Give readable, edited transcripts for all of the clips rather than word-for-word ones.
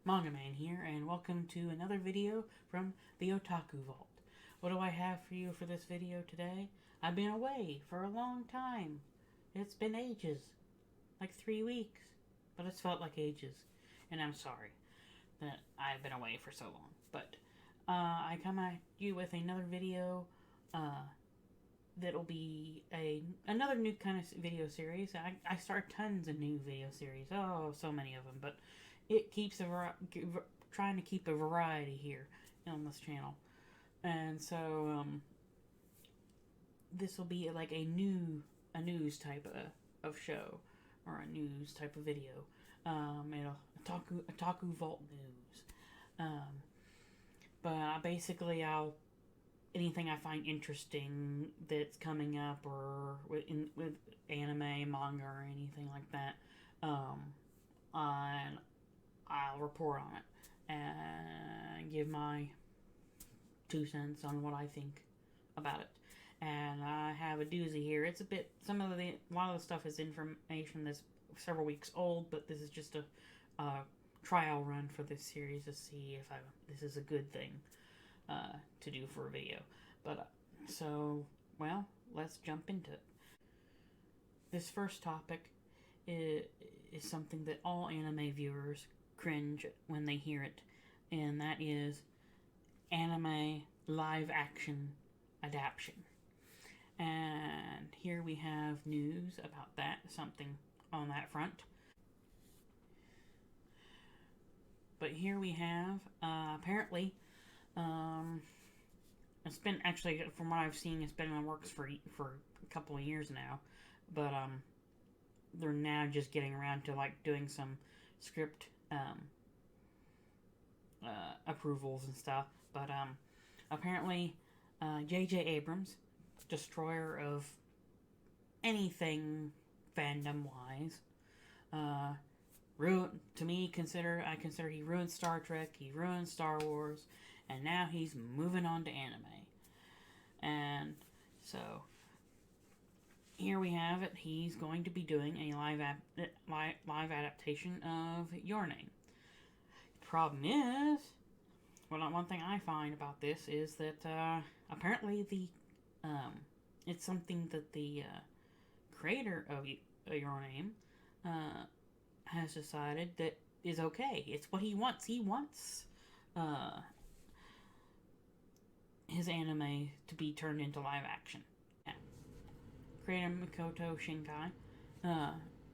Manga Man here, and welcome to another video from the Otaku Vault. What do I have for you for this video today? I've been away for a long time. It's been ages. Like 3 weeks. But it's felt like ages. And I'm sorry that I've been away for so long. But I come at you with another video that'll be another new kind of video series. I start tons of new video series. Oh, so many of them. But it keeps trying to keep a variety here on this channel. And so this will be like a news type of show, or a news type of video. Otaku Vault news. But basically anything I find interesting that's coming up, or with anime, manga, or anything like that, and I'll report on it and give my 2 cents on what I think about it. And I have a doozy here. It's a lot of the stuff is information that's several weeks old, but this is just a trial run for this series to see if this is a good thing to do for a video. But let's jump into it. This first topic is something that all anime viewers cringe when they hear it, and that is anime live action adaptation. And here we have news about that, something on that front. But here we have apparently it's been, actually, from what I've seen, it's been in the works for a couple of years now, but they're now just getting around to doing some script approvals and stuff. But apparently J.J. Abrams, destroyer of anything fandom wise, I consider he ruined Star Trek, he ruined Star Wars, and now he's moving on to anime. And so here we have it. He's going to be doing a live adaptation of Your Name. The problem is, one thing I find about this is that apparently it's something that the creator of Your Name has decided that is okay. It's what he wants. He wants his anime to be turned into live action. Yeah. Creator Makoto Shinkai,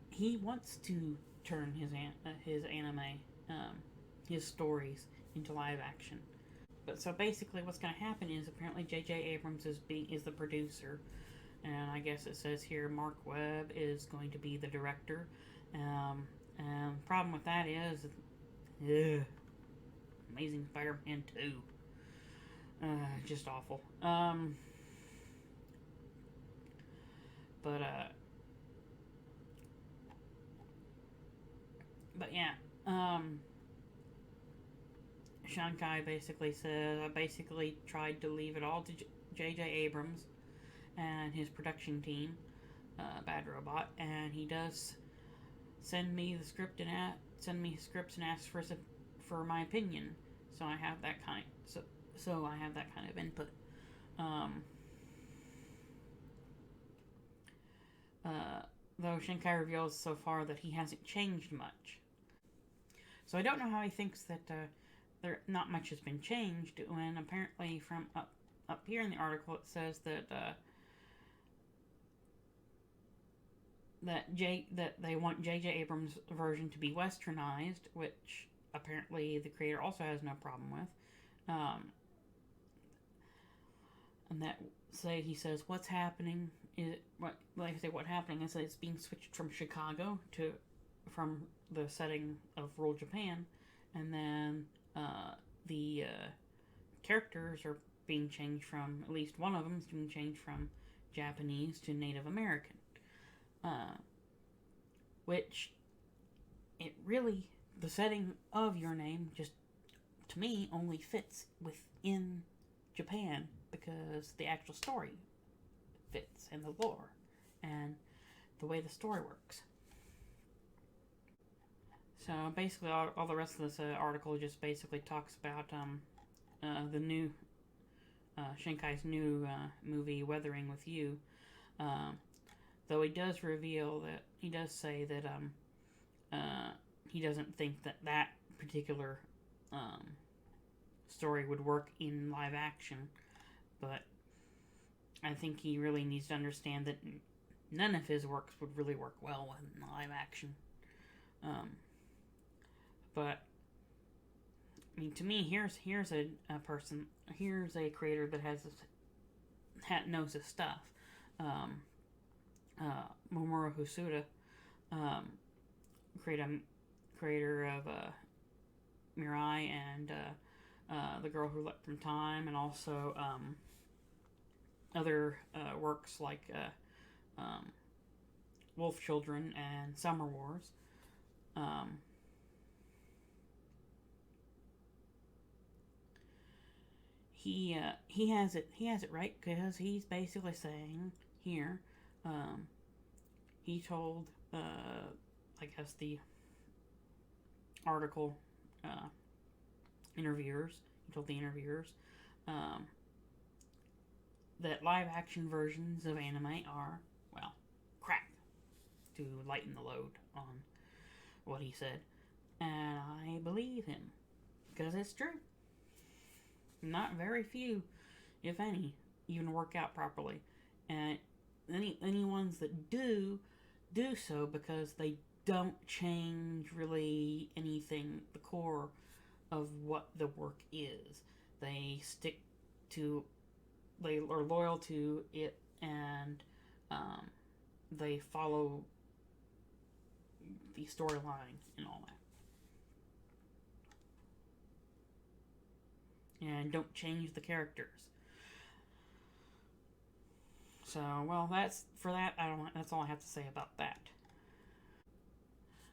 he wants to turn his anime, his stories into live action. But so basically, what's going to happen is apparently J.J. Abrams is the producer, and I guess it says here Mark Webb is going to be the director. And the problem with that is, Amazing Spider-Man 2. Just awful. But yeah. Shinkai basically says, I basically tried to leave it all to J.J. Abrams and his production team, Bad Robot, and he does send me the script and scripts and ask for my opinion. So I have that kind. So I have that kind of input. Though Shinkai reveals so far that he hasn't changed much. So I don't know how he thinks that not much has been changed, when apparently from up here in the article it says that that they want J.J. Abrams' version to be westernized, which apparently the creator also has no problem with. And that he says what's happening is what happening is that it's being switched from Chicago from the setting of rural Japan, and then the characters are being changed from, at least one of them is being changed from Japanese to Native American. Which, the setting of Your Name just, to me, only fits within Japan, because the actual story fits, and the lore, and the way the story works. So basically, all the rest of this article just basically talks about the new Shinkai's new movie, Weathering with You. Though he does reveal that he does say that he doesn't think that particular story would work in live action, but I think he really needs to understand that none of his works would really work well in live action. But I mean, to me, here's a person, here's a creator that knows his stuff. Mamoru Hosoda, creator of Mirai and The Girl Who Leapt from Time, and also other works like Wolf Children and Summer Wars. He has it right, because he's basically saying here, he told I guess the article interviewers, that live action versions of anime are, well, crap, to lighten the load on what he said. And I believe him, because it's true. Not very few, if any, even work out properly. And any ones that do so because they don't change really anything, the core of what the work is. They are loyal to it, and they follow the storyline and all that. And don't change the characters. So, well, that's all I have to say about that.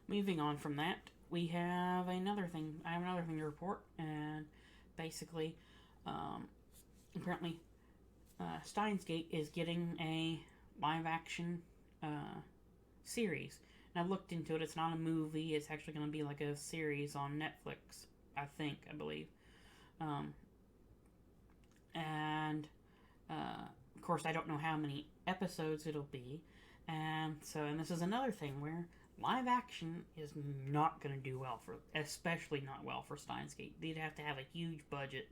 Moving on from that, we have another thing. I have another thing to report, and basically, apparently, SteinsGate is getting a live-action series. And I've looked into it. It's not a movie. It's actually going to be like a series on Netflix, I believe. And of course, I don't know how many episodes it'll be. And this is another thing where live action is not going to do well especially not well for SteinsGate. They'd have to have a huge budget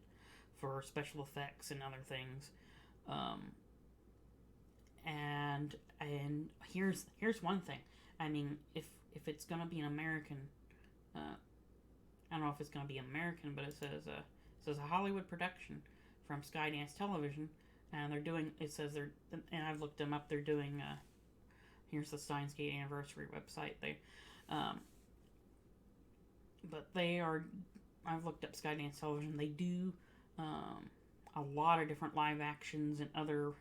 for special effects and other things. And here's one thing. I mean, if it's going to be an American, I don't know if it's going to be American, but it says a Hollywood production from Skydance Television, and and I've looked them up. They're doing here's the SteinsGate anniversary website. I've looked up Skydance Television. They do a lot of different live actions and other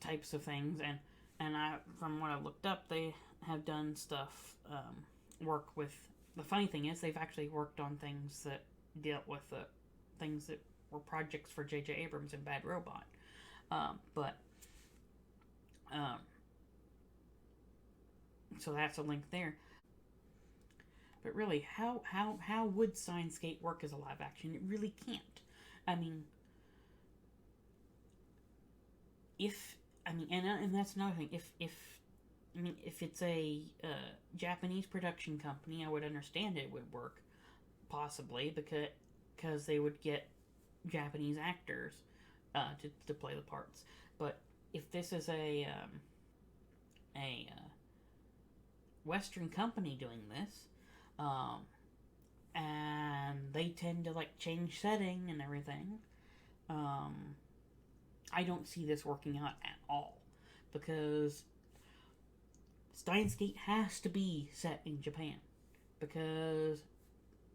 types of things, and from what I've looked up, they have done stuff, work with. The funny thing is, they've actually worked on things that dealt with things that were projects for J.J. Abrams and Bad Robot. So that's a link there. But really, how would SteinsGate work as a live action? It really can't. I mean, and that's another thing. If it's a Japanese production company, I would understand it would work, possibly, because they would get Japanese actors to play the parts. But if this is a Western company doing this, and they tend to change setting and everything, I don't see this working out at all, because SteinsGate has to be set in Japan, because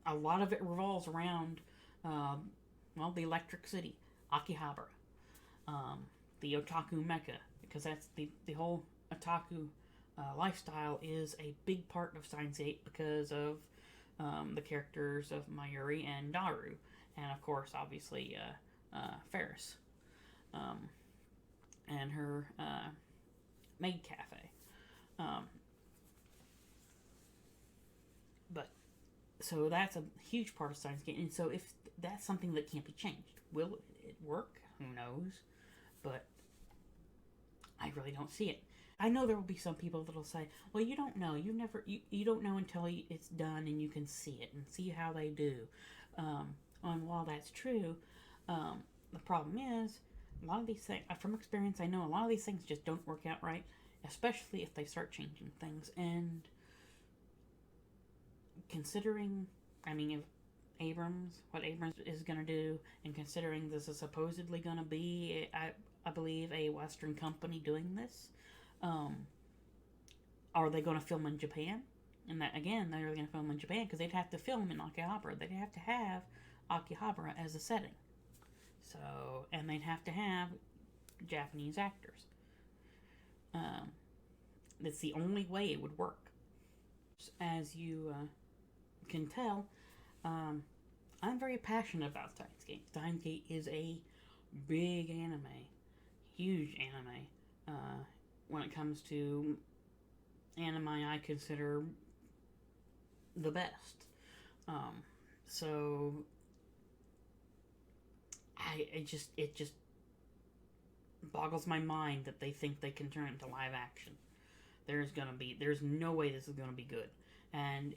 a lot of it revolves around the Electric City, Akihabara, the Otaku Mecca, because that's the whole Otaku lifestyle is a big part of SteinsGate, because of the characters of Mayuri and Daru, and of course, obviously, Ferris, and her maid cafe. But so that's a huge part of SteinsGate, and so if that's something that can't be changed, will it work? Who knows? But I really don't see it. I know there will be some people that'll say, well, you don't know. You don't know until it's done and you can see it and see how they do. And while that's true, the problem is, a lot of these things, from experience, I know a lot of these things just don't work out right, especially if they start changing things. And considering, if what Abrams is going to do, and considering this is supposedly going to be, I believe, a Western company doing this, are they going to film in Japan? And that, again, they're going to film in Japan because they'd have to film in Akihabara. They'd have to have Akihabara as a setting. So, and they'd have to have Japanese actors. That's the only way it would work. As you can tell, I'm very passionate about SteinsGate. SteinsGate is a big anime, huge anime. When it comes to anime, I consider the best. So it just boggles my mind that they think they can turn it into live action. There's no way this is gonna be good, and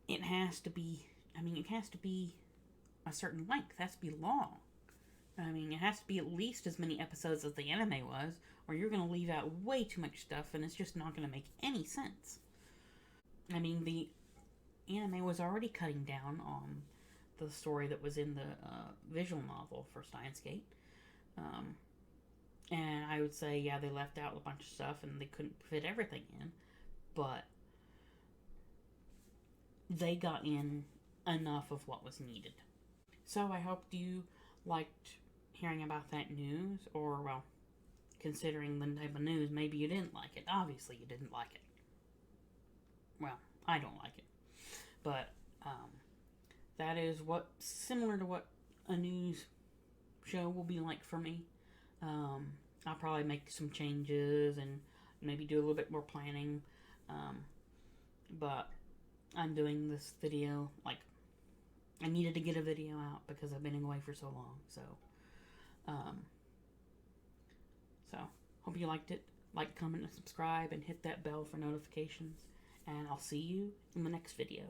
it has to be. It has to be a certain length. It has to be long. It has to be at least as many episodes as the anime was, or you're going to leave out way too much stuff, and it's just not going to make any sense. The anime was already cutting down on the story that was in the visual novel for SteinsGate. And I would say, yeah, they left out a bunch of stuff, and they couldn't fit everything in, but they got in enough of what was needed. So I hope you liked hearing about that news, or, well, considering the type of news, maybe you didn't like it. Obviously you didn't like it. Well, I don't like it. But, that is similar to what a news show will be like for me. I'll probably make some changes and maybe do a little bit more planning. But I'm doing this video, I needed to get a video out because I've been away for so long. So hope you liked it. Like, comment, and subscribe, and hit that bell for notifications. And I'll see you in the next video.